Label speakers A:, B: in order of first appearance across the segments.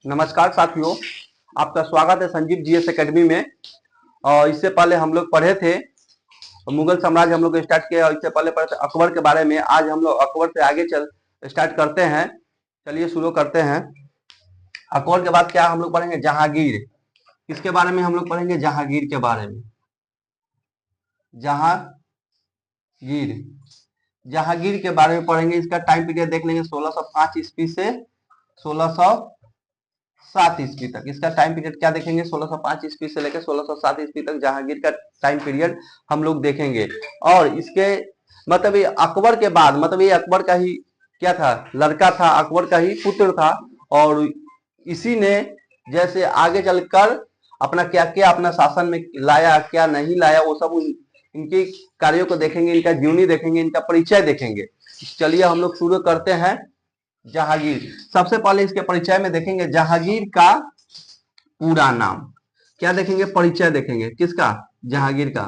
A: नमस्कार साथियों, आपका स्वागत है संजीव जीएस एकेडमी में। और इससे पहले हम लोग पढ़े थे मुगल साम्राज्य, हम लोग स्टार्ट किया और इससे पहले पढ़े थे अकबर के बारे में। आज हम लोग अकबर से आगे स्टार्ट करते हैं। चलिए शुरू करते हैं। अकबर के बाद क्या हम लोग पढ़ेंगे? जहांगीर। किसके बारे में हम लोग पढ़ेंगे? जहांगीर के बारे में। जहांगीर जहांगीर के बारे में पढ़ेंगे। इसका टाइम पीरियड देख लेंगे 1605 ईस्वी से 1607 ईस्वी तक। इसका टाइम पीरियड क्या देखेंगे? 1605 ईस्वी से लेकर 1607 ईस्वी तक जहांगीर का टाइम पीरियड हम लोग देखेंगे। और इसके मतलब ये अकबर के बाद, मतलब ये अकबर का ही क्या था? लड़का था, अकबर का ही पुत्र था। और इसी ने जैसे आगे चलकर अपना क्या क्या अपना शासन में लाया, क्या नहीं लाया, वो सब इनके कार्यों को देखेंगे, इनका जीवनी देखेंगे, इनका परिचय देखेंगे। चलिए हम लोग शुरू करते हैं। जहांगीर, सबसे पहले इसके परिचय में देखेंगे जहांगीर का पूरा नाम। क्या देखेंगे? परिचय देखेंगे। किसका? जहांगीर का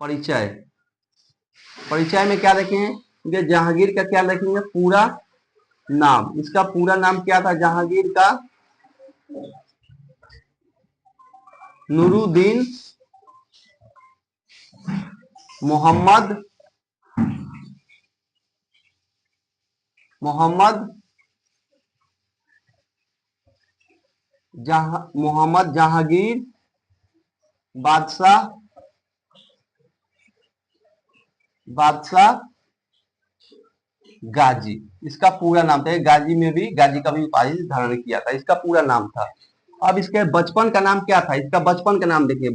A: परिचय। परिचय में क्या देखेंगे? जहांगीर का क्या देखेंगे? पूरा नाम। इसका पूरा नाम क्या था जहांगीर का? नूरुद्दीन मोहम्मद जहांगीर बादशाह गाजी। इसका पूरा नाम था। गाजी में भी, गाजी का भी उपाधि धारण किया था। इसका पूरा नाम था। अब इसके बचपन का नाम क्या था? इसका बचपन का नाम देखिए।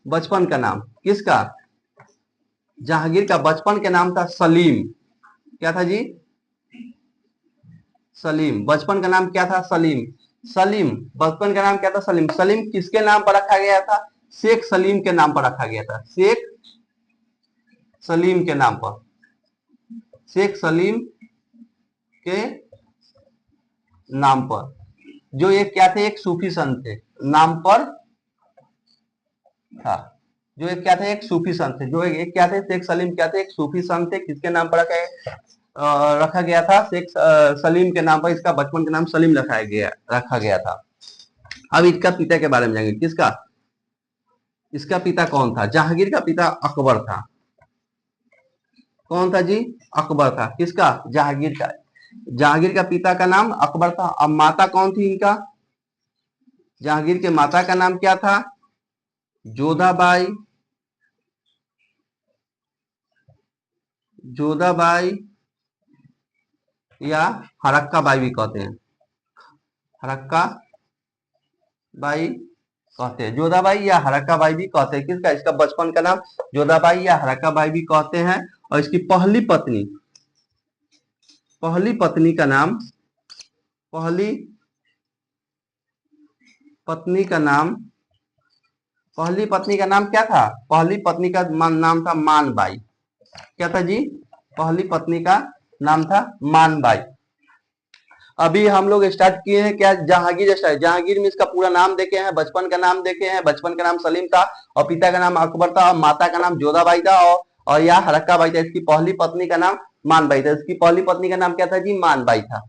A: बचपन का नाम किसका? जहांगीर का बचपन का नाम था सलीम। क्या था जी? सलीम। बचपन का नाम क्या था? सलीम। सलीम बचपन का नाम क्या था? सलीम। सलीम किसके नाम पर रखा गया था? शेख सलीम के नाम पर रखा गया था। शेख सलीम के नाम पर। शेख सलीम के नाम पर। जो ये क्या थे? एक सूफी संत थे, नाम पर था। जो एक क्या थे? एक सूफी संत थे। जो एक क्या थे? शेख सलीम क्या थे? एक सूफी संत थे। किसके नाम पर रखा गया था? शेख सलीम के नाम पर। इसका बचपन का नाम सलीम रखा गया था। अब इसका पिता के बारे में जानेंगे। किसका? इसका पिता कौन था? जहांगीर का पिता अकबर था। कौन था जी? अकबर था। किसका? जहांगीर का। जहांगीर का पिता का नाम अकबर था। अब माता कौन थी इनका? जहांगीर के माता का नाम क्या था? जोधाबाई या हरक्का बाई भी कहते हैं। हरक्का बाई कहते हैं। जोधाबाई या हरक्का बाई भी कहते हैं। किसका? इसका बचपन का नाम जोधाबाई या हरक्का बाई भी कहते हैं। और इसकी पहली पत्नी का नाम पहली पत्नी का नाम क्या था? पहली पत्नी का नाम था मानबाई। क्या था जी? पहली पत्नी का नाम था मानबाई। अभी हम लोग स्टार्ट किए हैं क्या? जहांगीर स्टार्ट। जहांगीर में इसका पूरा नाम देखे हैं, बचपन का नाम देखे हैं। बचपन का नाम सलीम था और पिता का नाम अकबर था और माता का नाम जोधाबाई था और या हरक्का बाई था। इसकी पहली पत्नी का नाम मानबाई था। इसकी पहली पत्नी का नाम क्या था जी? मानबाई था।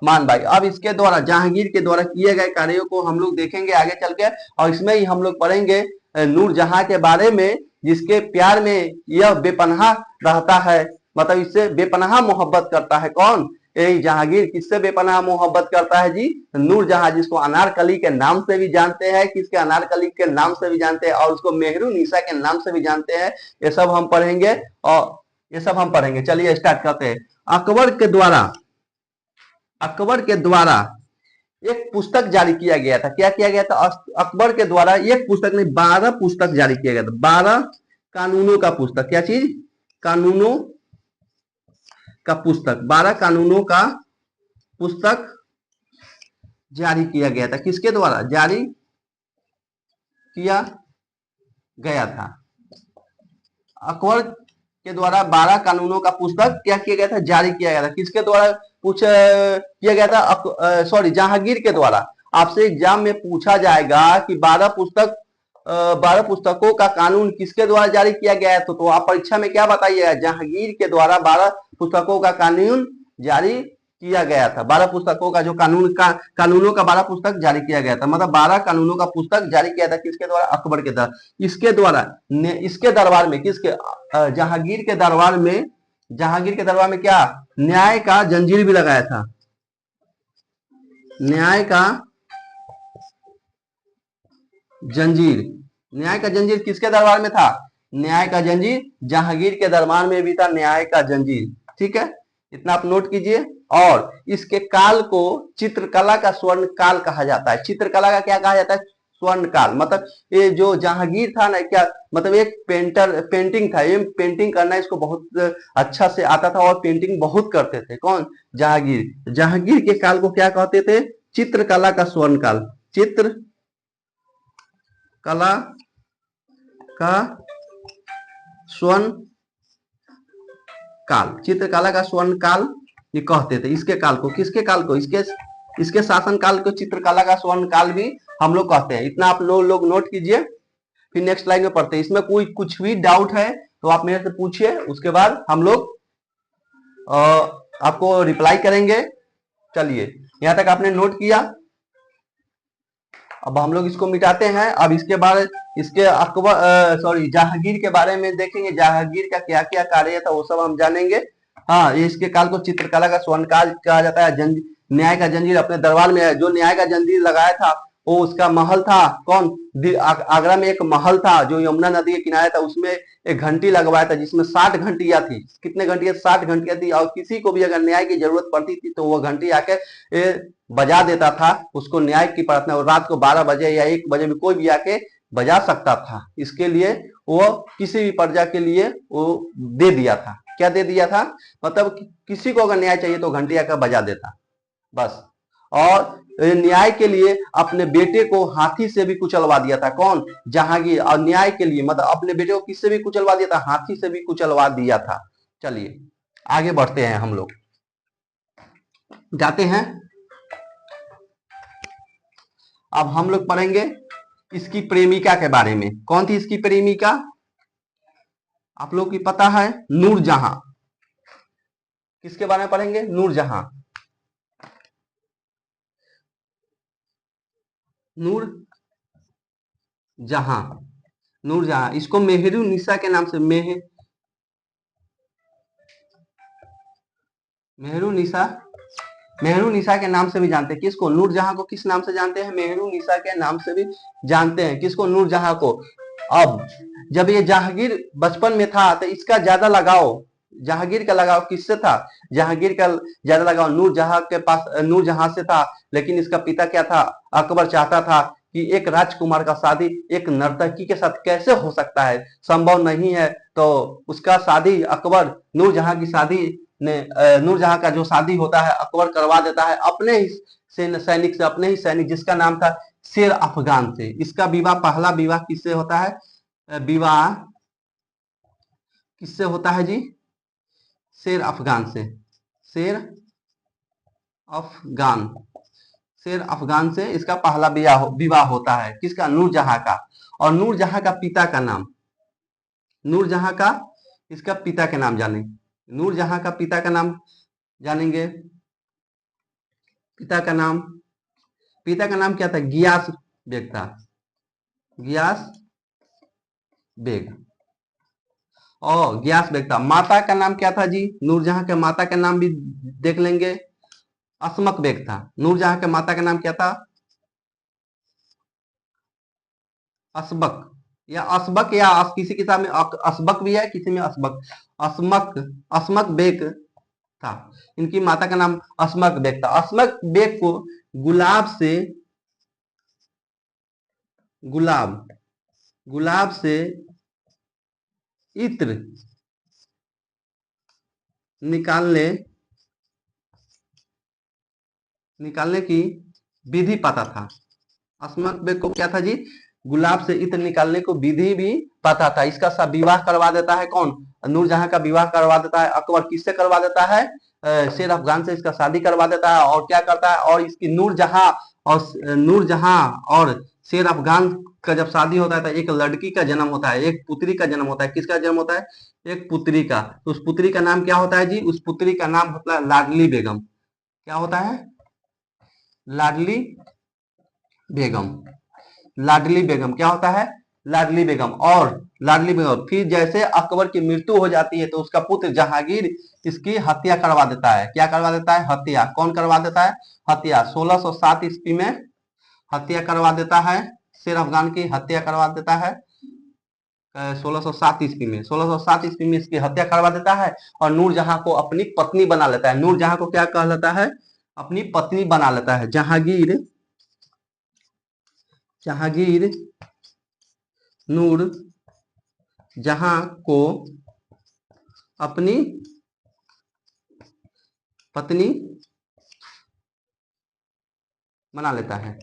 A: मानबाई। अब इसके द्वारा, जहांगीर के द्वारा किए गए कार्यों को हम लोग देखेंगे आगे चल के। और इसमें ही हम लोग पढ़ेंगे नूरजहां के बारे में, जिसके प्यार में यह बेपनाह रहता है, मतलब इससे बेपनाह मोहब्बत करता है। कौन? यही जहांगीर। किससे बेपनाह मोहब्बत करता है जी? नूरजहां, जिसको अनारकली के नाम से भी जानते हैं। किसके? अनारकली के नाम से भी जानते हैं और उसको मेहरुनिसा के नाम से भी जानते हैं। ये सब हम पढ़ेंगे। चलिए स्टार्ट करते हैं। अकबर के द्वारा एक पुस्तक जारी किया गया था। क्या किया गया था? अकबर के द्वारा एक पुस्तक नहीं, 12 पुस्तक जारी किया गया था। 12 कानूनों का पुस्तक। क्या चीज? कानूनों का पुस्तक। 12 कानूनों का पुस्तक जारी किया गया था। किसके द्वारा जारी किया गया था? अकबर के द्वारा 12 कानूनों का पुस्तक क्या किया गया था? जारी किया गया था। किसके द्वारा किया गया था? सॉरी, जहांगीर के द्वारा। आपसे एग्जाम में पूछा जाएगा कि 12 पुस्तकों का कानून किसके द्वारा जारी किया गया है, तो आप परीक्षा में क्या बताइएगा? जहांगीर के द्वारा 12 पुस्तकों का कानून जारी किया गया था। 12 पुस्तकों का जो कानूनों का 12 पुस्तक जारी किया गया था, मतलब 12 कानूनों का पुस्तक जारी किया था। किसके द्वारा? अकबर के द्वारा। इसके द्वारा इसके दरबार में, किसके? जहांगीर के दरबार में, जहांगीर के दरबार में क्या? न्याय का जंजीर भी लगाया था। न्याय का जंजीर, न्याय का जंजीर किसके दरबार में था? न्याय का जंजीर जहांगीर के दरबार में भी था, न्याय का जंजीर। ठीक है, इतना आप नोट कीजिए। और इसके काल को चित्रकला का स्वर्ण काल कहा जाता है। चित्रकला का क्या कहा जाता है? स्वर्ण काल। मतलब ये जो जहांगीर था ना, क्या मतलब एक पेंटिंग था, ये पेंटिंग करना इसको बहुत अच्छा से आता था और पेंटिंग बहुत करते थे। कौन? जहांगीर। जहांगीर के काल को क्या कहते थे? चित्रकला का स्वर्ण काल। चित्र कला का स्वर्ण काल, चित्रकला का स्वर्ण काल ये कहते थे इसके काल को। किसके काल को? इसके शासन काल को चित्रकला का स्वर्ण काल भी हम लोग कहते हैं। इतना आप लोग नोट कीजिए, फिर नेक्स्ट लाइन में पढ़ते हैं। इसमें कोई कुछ भी डाउट है तो आप मेरे से पूछिए, उसके बाद हम लोग आपको रिप्लाई करेंगे। चलिए, यहां तक आपने नोट किया। अब हम लोग इसको मिटाते हैं। अब इसके बाद इसके अकबर जहांगीर के बारे में देखेंगे। जहांगीर का क्या क्या कार्य था वो सब हम जानेंगे। हाँ, ये इसके काल को चित्रकला का स्वर्ण काल कहा जाता है। न्याय का जंजीर अपने दरबार में है। जो न्याय का जंजीर लगाया था वो उसका महल था। कौन? आगरा में एक महल था जो यमुना नदी के किनारे था, उसमें एक घंटी लगवाया था जिसमें 60 घंटियां थी। कितने घंटियां? 60 घंटियां थी। और किसी को भी अगर न्याय की जरूरत पड़ती थी तो वो घंटी आके बजा देता था, उसको न्याय की प्रार्थना। और रात को 12 बजे या 1 बजे में कोई भी आके बजा सकता था। इसके लिए वो किसी भी प्रजा के लिए वो दे दिया था। क्या दे दिया था? मतलब किसी को अगर न्याय चाहिए तो घंटी आकर बजा देता बस। और न्याय के लिए अपने बेटे को हाथी से भी कुचलवा दिया था। कौन? जहांगीर। और न्याय के लिए मतलब अपने बेटे को किससे भी कुचलवा दिया था? हाथी से भी कुचलवा दिया था। चलिए आगे बढ़ते हैं, हम लोग जाते हैं। अब हम लोग पढ़ेंगे इसकी प्रेमिका के बारे में। कौन थी इसकी प्रेमिका? आप लोग की पता है, नूरजहां। किसके बारे में पढ़ेंगे? नूरजहां। नूरजहां, नूरजहां। इसको मेहरुन्निसा के नाम से मेहरुन्निसा के नाम से भी जानते हैं। किसको? नूरजहां को किस नाम से जानते हैं? मेहरुन्निसा के नाम से भी जानते हैं। किसको? नूरजहां को। अब जब ये जहांगीर बचपन में था तो इसका ज्यादा लगाव, जहांगीर का लगाव किससे था? जहांगीर का ज्यादा लगाव नूरजहां के पास, नूरजहां से था। लेकिन इसका पिता क्या था? अकबर चाहता था कि एक राजकुमार का शादी एक नर्तकी के साथ कैसे हो सकता है, संभव नहीं है। तो उसका शादी अकबर, नूरजहां की शादी ने, नूरजहां का जो शादी होता है अकबर करवा देता है अपने ही सैनिक से, अपने ही सैनिक जिसका नाम था शेर अफगान से। इसका विवाह, पहला विवाह किससे होता है? विवाह किससे होता है जी? शेर अफगान से। शेर अफगान, शेर अफगान से इसका पहला विवाह होता है। किसका? नूरजहां का। और नूरजहां का पिता का नाम, नूरजहां का इसका पिता का नाम जानेंगे। नूरजहां का पिता का नाम जानेंगे। पिता का नाम क्या था? गियास बेग था। गियास बेग। और गियास बेग था। माता का नाम क्या था जी? नूरजहां के माता का नाम भी देख लेंगे। असमक बेग था। नूरजहां के माता का नाम क्या था? असबक या असबक, या किसी किताब में असबक भी है, किसी में असबक। असमक बेग था। इनकी माता का नाम असमक बेग था। असमक बेग को गुलाब से इत्र निकालने की विधि पता था। असमक बेग को क्या था जी? गुलाब से इत्र निकालने को विधि भी पता था। इसका सब विवाह करवा देता है कौन? नूरजहां का विवाह करवा देता है अकबर। किससे करवा देता है? शेर अफगान से इसका शादी करवा देता है। और क्या करता है? और इसकी नूरजहां और शेर अफगान का जब शादी होता है तो एक लड़की का जन्म होता है, एक पुत्री का जन्म होता है। किसका जन्म होता है? एक पुत्री का। तो उस पुत्री का नाम क्या होता है जी? उस पुत्री का नाम होता है लाडली बेगम। क्या होता है? लाडली बेगम। लाडली बेगम क्या होता है? लाडली बेगम। और लाडली बेगम फिर जैसे अकबर की मृत्यु हो जाती है तो उसका पुत्र जहांगीर इसकी हत्या करवा देता है। क्या करवा देता है? हत्या। कौन करवा देता है? हत्या। 1607 ईस्वी में हत्या करवा देता है, शेर अफगान की हत्या करवा देता है। 1607 ईस्वी में, 1607 ईस्वी में इसकी हत्या करवा देता है और नूरजहां को अपनी पत्नी बना लेता है। नूरजहां को क्या कह लेता है? अपनी पत्नी बना लेता है। जहांगीर, जहांगीर नूर जहां को अपनी पत्नी बना लेता है।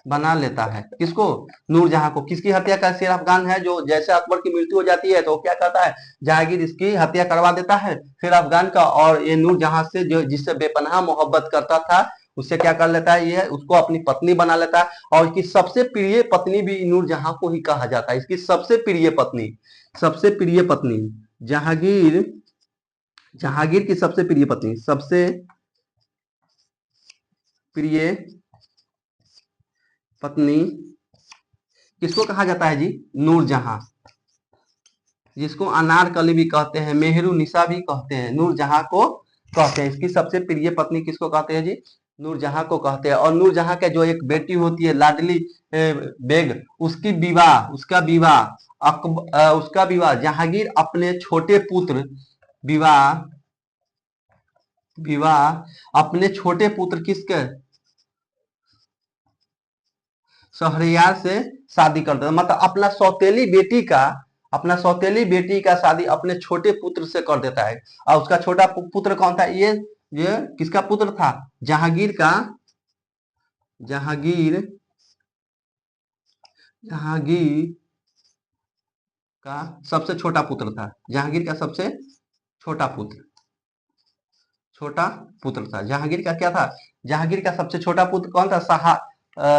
A: बना लेता है किसको? नूरजहां को। किसकी हत्या का? शेर अफगान है जो जैसे अकबर की मृत्यु हो जाती है तो क्या करता है? जहांगीर इसकी हत्या करवा देता है शेर अफगान का, और ये नूरजहां से जो जिससे बेपनाह मोहब्बत करता था उससे क्या कर लेता है? ये उसको अपनी पत्नी बना लेता है। और इसकी सबसे प्रिय पत्नी भी नूरजहां को ही कहा जाता है। इसकी सबसे प्रिय पत्नी, सबसे प्रिय पत्नी जहांगीर, जहांगीर की सबसे प्रिय पत्नी, सबसे प्रिय पत्नी किसको कहा जाता है जी? नूरजहां, जिसको अनारकली भी कहते हैं, मेहरू निशा भी कहते हैं, नूरजहां को कहते हैं। इसकी सबसे प्रिय पत्नी किसको कहते हैं जी? नूरजहां को कहते हैं। और नूरजहां के जो एक बेटी होती है लाडली बेग, उसकी विवाह, उसका विवाह उसका विवाह जहांगीर अपने छोटे पुत्र, विवाह, विवाह अपने छोटे पुत्र किसके? शहरयार से शादी कर देता। मतलब अपना सौतेली बेटी का, अपना सौतेली बेटी का शादी अपने छोटे पुत्र से कर देता है। और उसका छोटा पुत्र कौन था? ये किसका पुत्र था? जहांगीर का, जहांगीर, जहांगीर का सबसे छोटा पुत्र था। जहांगीर का सबसे छोटा पुत्र, छोटा पुत्र था जहांगीर का। क्या था? जहांगीर का सबसे छोटा पुत्र कौन था?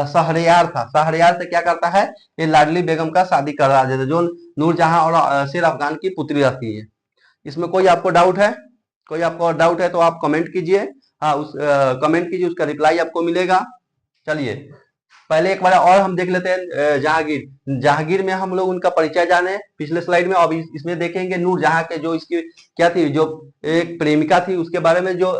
A: शहरयार था। शहरयार से क्या करता है? ये लाडली बेगम का शादी करा देता, जो नूरजहां और शेर अफगान की पुत्री रहती है। इसमें कोई आपको डाउट है? कोई आपको डाउट है तो आप कमेंट कीजिए। हाँ, उस कमेंट कीजिए, उसका रिप्लाई आपको मिलेगा। चलिए पहले एक बार और हम देख लेते हैं जहांगीर। जहांगीर में हम लोग उनका परिचय जाने पिछले स्लाइड में। अब इसमें देखेंगे नूरजहां के जो इसकी क्या थी, जो एक प्रेमिका थी उसके बारे में। जो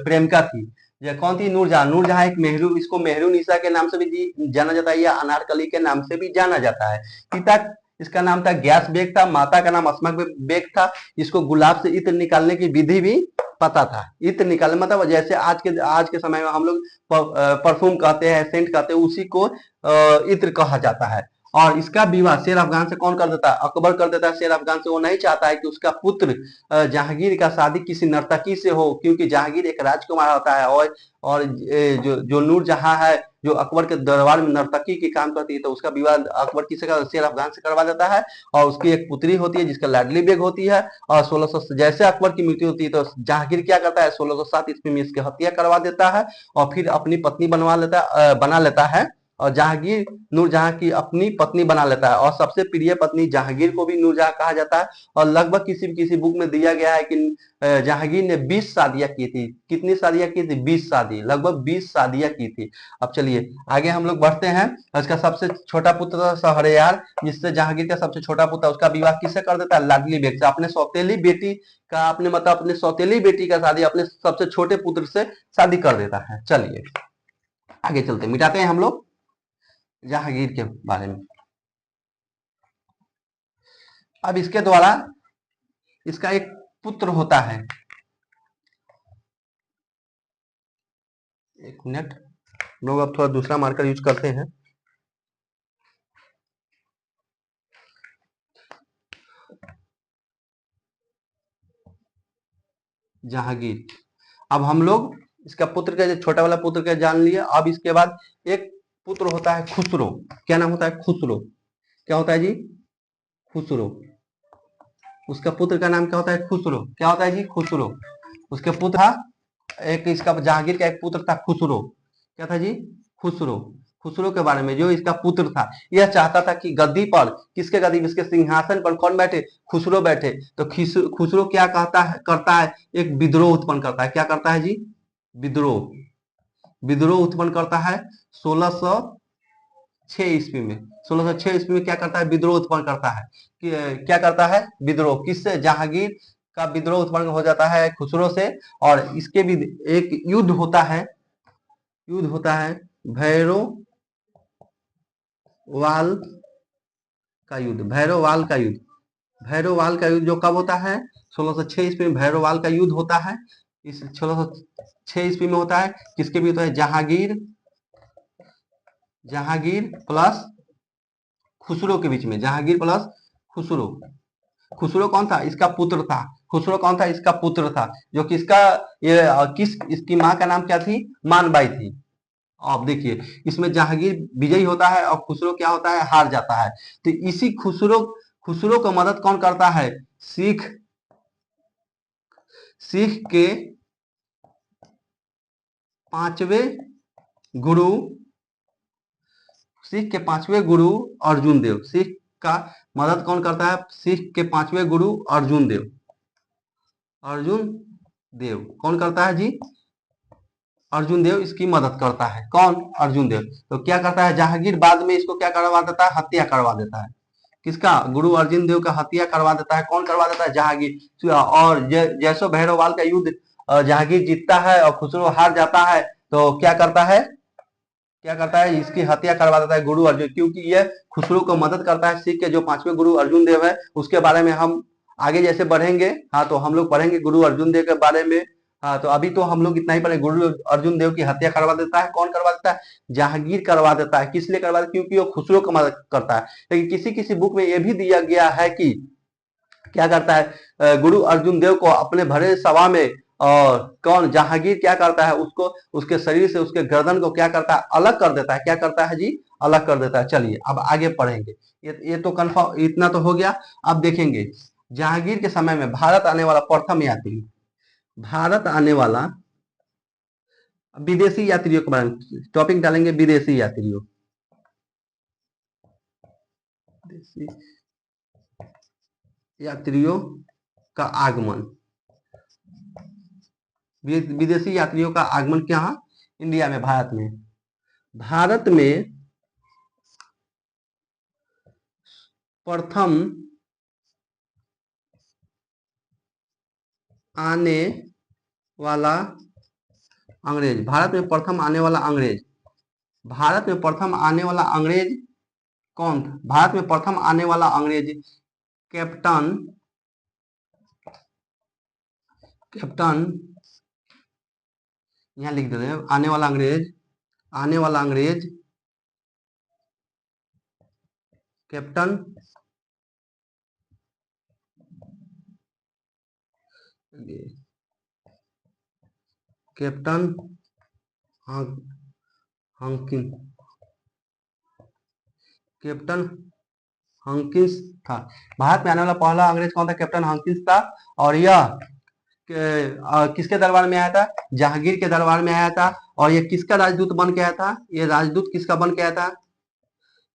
A: प्रेमिका थी यह कौन थी? नूरजहां। नूरजहां एक मेहरू, इसको मेहरू निशा के नाम से भी जाना जाता है या अनारकली के नाम से भी जाना जाता है। पिता इसका नाम था गैस बेग था, माता का नाम अस्मा बेग था। इसको गुलाब से इत्र निकालने की विधि भी पता था। इत्र निकालने मतलब जैसे आज के समय में हम लोग परफ्यूम कहते हैं, सेंट कहते हैं, उसी को इत्र कहा जाता है। और इसका विवाह शेर अफगान से कौन कर देता है? अकबर कर देता है शेर अफगान से। वो नहीं चाहता है कि उसका पुत्र जहांगीर का शादी किसी नर्तकी से हो, क्योंकि जहांगीर एक राजकुमार होता है और जो नूरजहां है जो अकबर के दरबार में नर्तकी की काम करती है, तो उसका विवाह अकबर किसे का? शेर अफगान से करवा देता है। और उसकी एक पुत्री होती है जिसका लाडली बेग होती है। और 1600 जैसे अकबर की मृत्यु होती है तो जहांगीर क्या करता है? 1607 ईस्वी में इसकी हत्या करवा देता है और फिर अपनी पत्नी बना लेता है। और जहांगीर नूरजहां की अपनी पत्नी बना लेता है। और सबसे प्रिय पत्नी जहांगीर को भी नूरजहां कहा जाता है। और लगभग किसी बुक में दिया गया है कि जहांगीर ने 20 शादियां की थी। कितनी शादियां की थी? 20 शादी, लगभग 20 शादियां की थी। अब चलिए आगे हम लोग बढ़ते हैं। उसका सबसे छोटा पुत्र था शहरयार, जिससे जहांगीर का सबसे छोटा पुत्र, उसका विवाह किससे कर देता है? लाडली बेग से। अपने सौतेली बेटी का, अपने मतलब अपने सौतेली बेटी का शादी अपने सबसे छोटे पुत्र से शादी कर देता है। चलिए आगे चलते, मिटाते हैं हम लोग जहांगीर के बारे में। अब इसके द्वारा इसका एक पुत्र होता है। एक मिनट, लोग अब थोड़ा दूसरा मार्कर यूज करते हैं। जहांगीर। अब हम लोग इसका पुत्र का, छोटा वाला पुत्र का जान लिया। अब इसके बाद एक पुत्र होता है खुसरो। क्या नाम होता है? खुसरो। क्या होता है जी? खुसरो। उसका पुत्र का नाम क्या होता है? खुसरो। क्या होता है जी? खुसरो। उसके पुत्र था एक, इसका जहांगीर का एक पुत्र था खुसरो। क्या था जी? खुसरो, खुसरो के बारे में, जो इसका पुत्र था, यह चाहता था कि गद्दी पर, किसके गद्दी, इसके सिंहासन पर कौन बैठे, खुसरो बैठे। तो खुसरो क्या कहता है, करता है, एक विद्रोह उत्पन्न करता है। क्या करता है जी, विद्रोह, विद्रोह उत्पन्न करता है 1606 ईस्वी में। 1606 ईस्वी में क्या करता है, विद्रोह उत्पन्न करता है। क्या करता है, विद्रोह, किससे, जहांगीर का विद्रोह उत्पन्न हो जाता है खुसरो से। और इसके भी एक युद्ध होता है, युद्ध होता है भैरव वाल का युद्ध, भैरववाल का युद्ध। भैरववाल का युद्ध जो कब होता है, 1606 ईस्वी में भैरववाल का युद्ध होता है। इस 1606 ईस्वी में होता है, किसके भी होता है, जहांगीर, जहांगीर प्लस खुसरो के बीच में, जहांगीर प्लस खुसरो। खुसरो कौन था, इसका पुत्र था। खुसरो कौन था, इसका पुत्र था, जो किसका, ये किस, इसकी माँ का नाम क्या थी, मानबाई थी। आप देखिए, इसमें जहांगीर विजयी होता है और खुसरो क्या होता है, हार जाता है। तो इसी खुसरो, खुसरो को मदद कौन करता है, सिख, सिख के पांचवें गुरु, सिख के पांचवें गुरु अर्जुन देव, सिख का मदद कौन करता है, सिख के पांचवें गुरु अर्जुन देव। अर्जुन देव कौन करता है जी, अर्जुन देव इसकी मदद करता है। कौन, अर्जुन देव। तो क्या करता है, जहांगीर बाद में इसको क्या करवा देता है, हत्या करवा देता है। किसका, गुरु अर्जुन देव का हत्या करवा देता है। कौन करवा देता है, जहांगीर। और जैसो भैरववाल का युद्ध जहांगीर जीतता है और खुसरो हार जाता है, तो क्या करता है, क्या करता है, इसकी हत्या करवा देता है गुरु अर्जुन, क्योंकि यह खुसरो को मदद करता है। सिख के जो पांचवें गुरु अर्जुन देव है, उसके बारे में हम आगे जैसे बढ़ेंगे, हाँ, तो हम लोग पढ़ेंगे गुरु अर्जुन देव के बारे में। हाँ, तो अभी तो हम लोग इतना ही पढ़े, गुरु अर्जुन देव की हत्या करवा देता है। कौन करवा देता है, जहांगीर करवा देता है। किस लिए करवा देता है, क्योंकि वो खुसरो को मदद करता है। लेकिन किसी किसी बुक में यह भी दिया गया है कि क्या करता है, गुरु अर्जुन देव को अपने भरे सभा में, और कौन, जहांगीर क्या करता है, उसको, उसके शरीर से उसके गर्दन को क्या करता है, अलग कर देता है। क्या करता है जी, अलग कर देता है। चलिए अब आगे पढ़ेंगे। ये तो कंफर्म, इतना तो हो गया। अब देखेंगे जहांगीर के समय में भारत आने वाला प्रथम यात्री, भारत आने वाला विदेशी यात्रियों के बारे में टॉपिक डालेंगे, विदेशी यात्रियों, विदेशी यात्रियों का आगमन, विदेशी यात्रियों का आगमन क्या, इंडिया में, भारत में। भारत में प्रथम आने वाला अंग्रेज, भारत में प्रथम आने वाला अंग्रेज, भारत में प्रथम आने वाला अंग्रेज कौन था, भारत में प्रथम आने वाला अंग्रेज कैप्टन, कैप्टन, यहां लिख देते हैं, आने वाला अंग्रेज, आने वाला अंग्रेज captain captain Hawkins, captain Hawkins था। भारत में आने वाला पहला अंग्रेज कौन था, कैप्टन हॉकिंस था। और यह किसके दरबार में आया था, जहांगीर के दरबार में आया था। और ये किसका राजदूत बन के आया था, ये राजदूत किसका बन के आया था,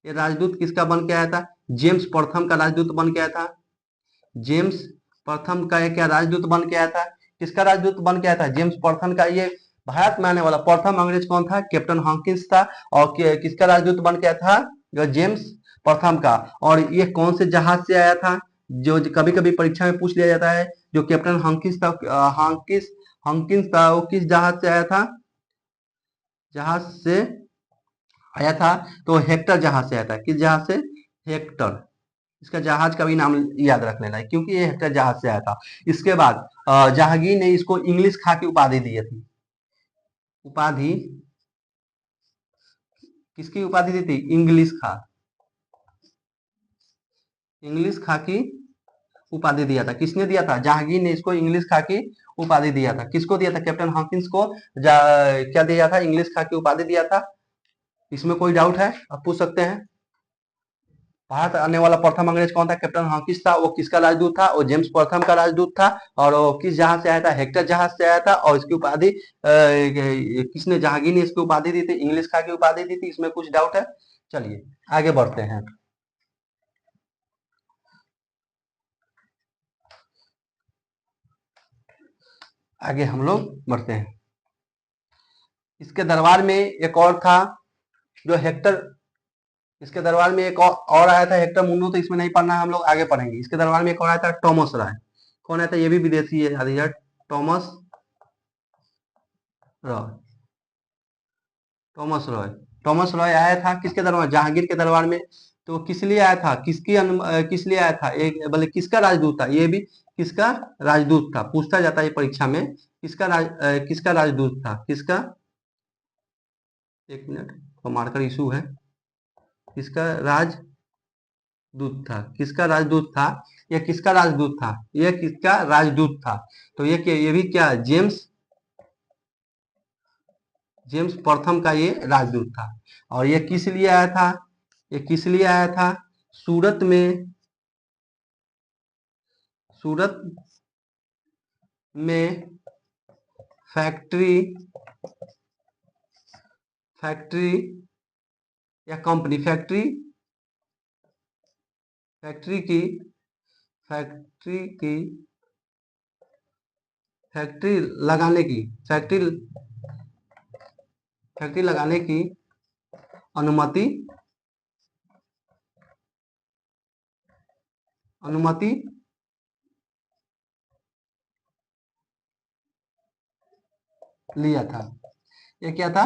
A: ये राजदूत किसका बन के आया था, जेम्स प्रथम का राजदूत बन के आया था। जेम्स प्रथम का क्या राजदूत बन के आया था, किसका राजदूत बन के आया था, जेम्स प्रथम का। ये भारत में आने वाला प्रथम अंग्रेज कौन था, कैप्टन हॉकिंस था। और किसका राजदूत बन के आया था, जो जेम्स प्रथम का। और ये कौन से जहाज से आया था, जो कभी कभी परीक्षा में पूछ लिया जाता है, जो कैप्टन हॉकिंस था, हॉकिंस था, वो किस जहाज से आया था, जहाज से आया था, तो हेक्टर जहाज से आया था। किस जहाज से, हेक्टर। इसका जहाज का भी नाम याद रख लेना है, क्योंकि ये हेक्टर जहाज से आया था। इसके बाद जहांगीर ने इसको इंग्लिश खा की उपाधि दी थी। उपाधि, किसकी उपाधि दी थी, इंग्लिश खा, इंग्लिश खा की उपाधि दिया था। किसने दिया था, जहांगीर ने इसको इंग्लिश खा की उपाधि दिया था। किसको दिया था, कैप्टन हॉकिंस को क्या दिया था, इंग्लिश खा की उपाधि दिया था। इसमें कोई डाउट है, आप पूछ सकते हैं। भारत आने वाला प्रथम अंग्रेज कौन था? कैप्टन हॉकिंस था। वो किसका राजदूत था? वो जेम्स प्रथम का राजदूत था। और वो किस जहाज से आया था? हेक्टर जहाज से आया था। और इसकी उपाधि किसने? जहांगीर ने इसकी उपाधि दी थी, इंग्लिश खा की उपाधि दी थी। इसमें कुछ डाउट है? चलिए आगे बढ़ते हैं। आगे हम लोग बढ़ते हैं। इसके दरबार में एक और था जो हेक्टर, इसके दरबार में एक और आया था हेक्टर मुन्नो। तो इसमें नहीं पढ़ना है, हम लोग आगे पढ़ेंगे। इसके दरबार में एक और आया था टॉमस रॉय। कौन आया था? ये भी विदेशी है, याद है, Thomas Roy. Thomas Roy, Thomas Roy आया था किसके दरबार? जहांगीर के दरबार में। तो किस लिए आया था? किस लिए आया था? एक बोले किसका राजदूत था? ये भी किसका राजदूत था? पूछता जाता है परीक्षा में। किसका राजदूत था? किसका? एक मिनट, तो मार्कर इशू है। किसका राजदूत था? किसका राजदूत था? ये किसका राजदूत था? ये किसका राजदूत था? तो ये भी क्या? जेम्स जेम्स प्रथम का ये राजदूत था। और ये किस लिए आया था? ये किस लिए आया था? सूरत में, सूरत में फैक्ट्री, फैक्ट्री या कंपनी, फैक्ट्री, फैक्ट्री की, फैक्ट्री की, फैक्ट्री लगाने की, फैक्ट्री लगाने की अनुमति, अनुमति लिया था। ये क्या था?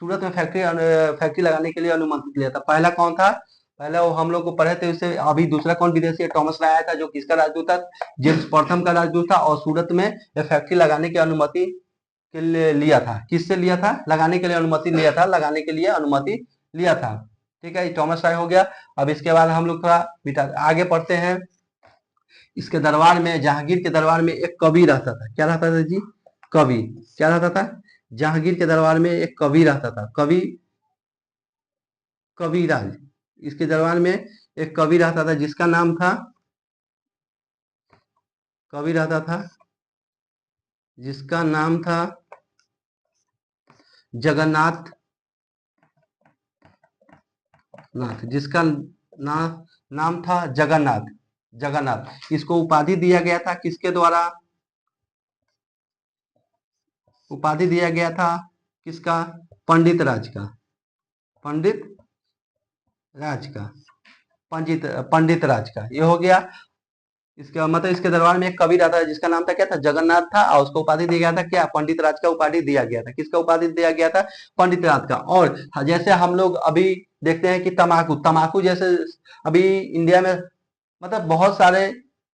A: सूरत में फैक्ट्री लगाने के लिए अनुमति लिया था। पहला कौन था? पहला वो हम लोग को पढ़े थे उससे। अभी दूसरा कौन विदेशी है? टॉमस रॉय आया था, जो किसका राजदूत था? जेम्स प्रथम का राजदूत था। और सूरत में ये फैक्ट्री लगाने की अनुमति के लिए लिया था। किससे लिया था? लगाने के लिए अनुमति लिया था, लगाने के लिए अनुमति लिया था। ठीक है, टॉमस रॉय हो गया। अब इसके बाद हम लोग थोड़ा आगे पढ़ते हैं। इसके दरबार में, जहांगीर के दरबार में एक कवि रहता था। क्या रहता था जी? कवि। क्या रहता था? जहांगीर के दरबार में एक कवि रहता था। कवि, कविराज। इसके दरबार में एक कवि रहता था जिसका नाम था, कवि रहता था जिसका नाम था जगन्नाथ नाथ। जिसका नाम था जगन्नाथ, जगन्नाथ। इसको उपाधि दिया गया था किसके द्वारा? उपाधि दिया गया था किसका? पंडित राज का, पंडित राज का, पंडित राज का। ये हो गया। इसका मतलब इसके दरबार में एक कवि रहता है जिसका नाम था, क्या था? जगन्नाथ था। और उसको उपाधि दिया गया था क्या? पंडित राज का उपाधि दिया गया था। किसका उपाधि दिया गया था? पंडित राज का। और जैसे हम लोग अभी देखते हैं कि तमाकू, तमाकू जैसे अभी इंडिया में मतलब बहुत सारे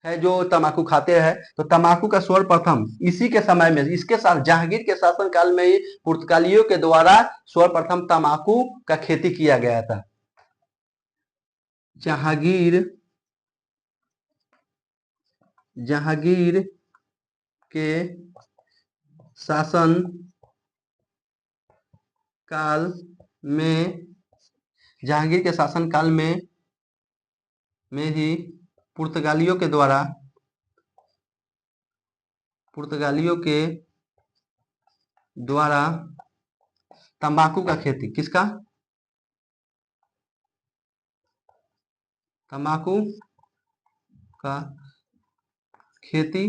A: है जो तमाकू खाते हैं। तो तमाकू का सर्वप्रथम इसी के समय में, इसके साथ जहांगीर के शासन काल में ही पुर्तगालियों के द्वारा सर्वप्रथम तमाकू का खेती किया गया था। जहांगीर, जहांगीर के शासन काल में, जहांगीर के शासन काल में ही पुर्तगालियों के द्वारा, पुर्तगालियों के द्वारा तंबाकू का खेती, किसका? तंबाकू का खेती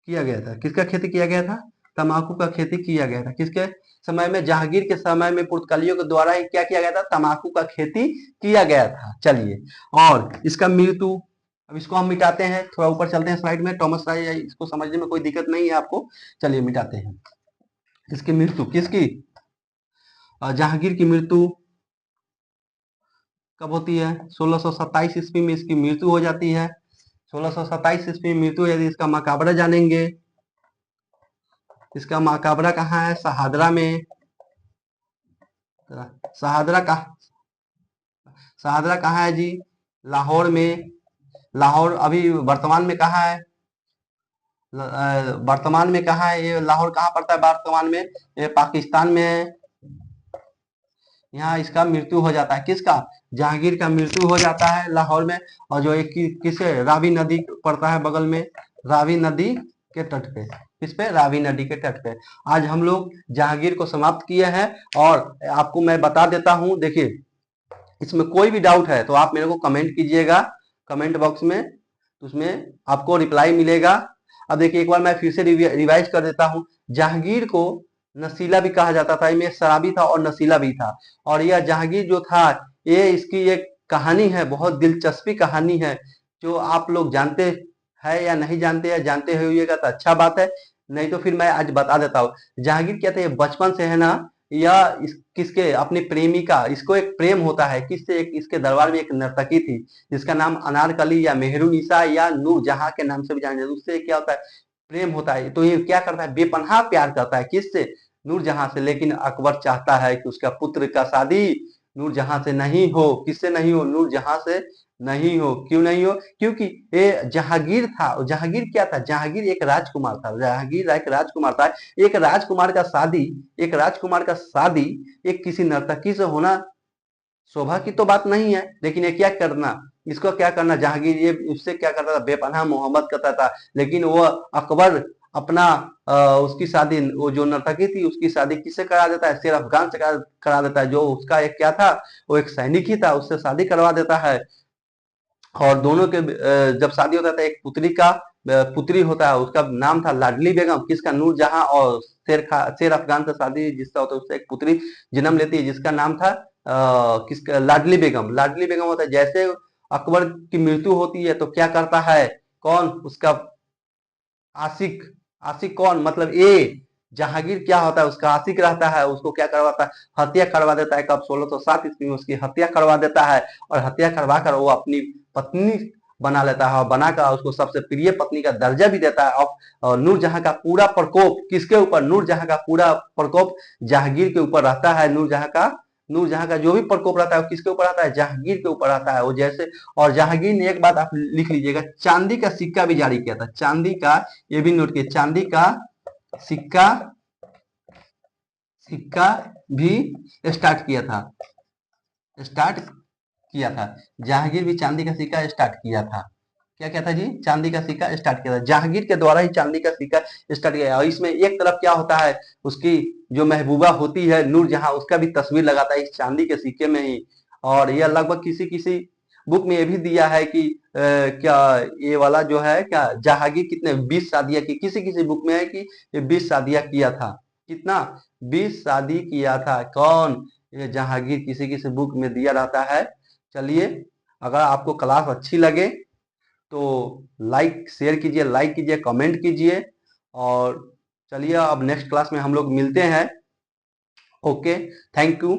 A: किया गया था। किसका खेती किया गया था? तंबाकू का खेती किया गया था। किसके समय में? जहांगीर के समय में पुर्तगालियों के द्वारा ही क्या किया गया था? तंबाकू का खेती किया गया था। चलिए, और इसका मृत्यु, अब इसको हम मिटाते हैं। थोड़ा ऊपर चलते हैं स्लाइड में। टॉमस रॉय, इसको समझने में कोई दिक्कत नहीं है आपको। चलिए मिटाते हैं। इसकी मृत्यु किसकी? जहांगीर की मृत्यु कब होती है? 1627 ईस्वी में इसकी मृत्यु हो जाती है। 1627 ईस्वी में मृत्यु। यदि इसका मकाबरा जानेंगे, इसका मकाबरा कहाँ है? शहादरा में। शहादरा का, शहादरा कहाँ है जी? लाहौर में। लाहौर अभी वर्तमान में कहाँ है? वर्तमान में कहाँ है ये? लाहौर कहाँ पड़ता है वर्तमान में? ये पाकिस्तान में है। यहाँ इसका मृत्यु हो जाता है। किसका? जहांगीर का मृत्यु हो जाता है लाहौर में। और जो एक किसे, रावी नदी पड़ता है बगल में, रावी नदी के तट पे। किस पे? रावी नदी के तट पे। आज हम लोग जहांगीर को समाप्त किए हैं। और आपको मैं बता देता हूं, देखिए इसमें कोई भी डाउट है तो आप मेरे को कमेंट कीजिएगा कमेंट बॉक्स में, उसमें आपको रिप्लाई मिलेगा। अब देखिए एक बार मैं फिर से रिवाइज कर देता हूँ। जहांगीर को नशीला भी कहा जाता था, इनमें शराबी था और नशीला भी था। और यह जहांगीर जो था, ये इसकी एक कहानी है, बहुत दिलचस्पी कहानी है, जो आप लोग जानते हैं या नहीं जानते, या जानते होइएगा तो अच्छा बात है, नहीं तो फिर मैं आज बता देता हूँ। जहांगीर कहते हैं बचपन से है ना, या किसके, अपनी प्रेमिका, इसको एक प्रेम होता है किससे, एक इसके दरबार में एक नर्तकी थी जिसका नाम अनारकली या मेहरुनिसा या नूर जहां के नाम से भी जाना जाता है। उससे क्या होता है? प्रेम होता है। तो ये क्या करता है? बेपनाह प्यार करता है। किससे? नूरजहां से। लेकिन अकबर चाहता है कि उसका पुत्र का शादी नूरजहां से नहीं हो। किससे नहीं हो? नूरजहां से नहीं हो। क्यों नहीं हो? क्योंकि ये जहांगीर था। जहांगीर क्या था? जहांगीर एक राजकुमार था। जहांगीर एक राजकुमार था। एक राजकुमार का शादी, एक राजकुमार का शादी एक किसी नर्तकी से होना शोभा की तो बात नहीं है। लेकिन ये क्या करना, इसको क्या करना, जहांगीर ये इससे क्या करता था? बेपनाह मोहब्बत करता था। लेकिन वो अकबर अपना उसकी शादी, वो जो नर्तकी थी उसकी शादी किससे करा देता है? शेर अफगान से करा देता है, जो उसका एक क्या था, वो एक सैनिक ही था, उससे शादी करवा देता है। और दोनों के जब शादी होता था, एक पुत्री का पुत्री होता है, उसका नाम था लाडली बेगम। किसका? नूरजहां और शेर अफगान से शादी जिसका होता है उससे एक पुत्री जन्म लेती है जिसका नाम था किसका? लाडली बेगम। लाडली बेगम होता है। जैसे अकबर की मृत्यु होती है तो क्या करता है? कौन? उसका आशिक। आशिक कौन? मतलब ए जहांगीर क्या होता है? उसका आशिक रहता है, उसको क्या करवाता है? हत्या करवा देता है। कब? 1607 ईस्वी में उसकी हत्या करवा देता है। और हत्या करवा कर वो अपनी पत्नी बना लेता है, और बनाकर उसको सबसे प्रिय पत्नी का दर्जा भी देता है। और नूरजहां का पूरा प्रकोप किसके ऊपर? नूरजहां का पूरा प्रकोप जहांगीर के ऊपर रहता है। नूरजहां का जो भी प्रकोप रहता है वो किसके ऊपर रहता है? जहांगीर के ऊपर रहता है। वो जैसे, और जहांगीर ने एक बात आप लिख लीजिएगा, चांदी का सिक्का भी जारी किया था। चांदी का, ये भी नोट किया, चांदी का सिक्का सिक्का भी स्टार्ट किया था। स्टार्ट किया था। जहांगीर भी चांदी का सिक्का स्टार्ट किया था। क्या क्या था जी? चांदी का सिक्का स्टार्ट किया था। जहांगीर के द्वारा ही चांदी का सिक्का स्टार्ट किया। और इसमें एक तरफ क्या होता है, उसकी जो महबूबा होती है नूरजहां, उसका भी तस्वीर लगाता है इस चांदी के सिक्के में ही। और यह लगभग किसी किसी बुक में ये भी दिया है कि क्या ये वाला जो है, क्या जहांगीर कितने 20 शादियां की, किसी किसी बुक में है कि ये 20 शादियां किया था। कितना? 20 शादी किया था। कौन? ये जहांगीर किसी किसी बुक में दिया रहता है। चलिए, अगर आपको क्लास अच्छी लगे तो लाइक शेयर कीजिए, लाइक कीजिए, कमेंट कीजिए। और चलिए अब नेक्स्ट क्लास में हम लोग मिलते हैं। Okay, thank you.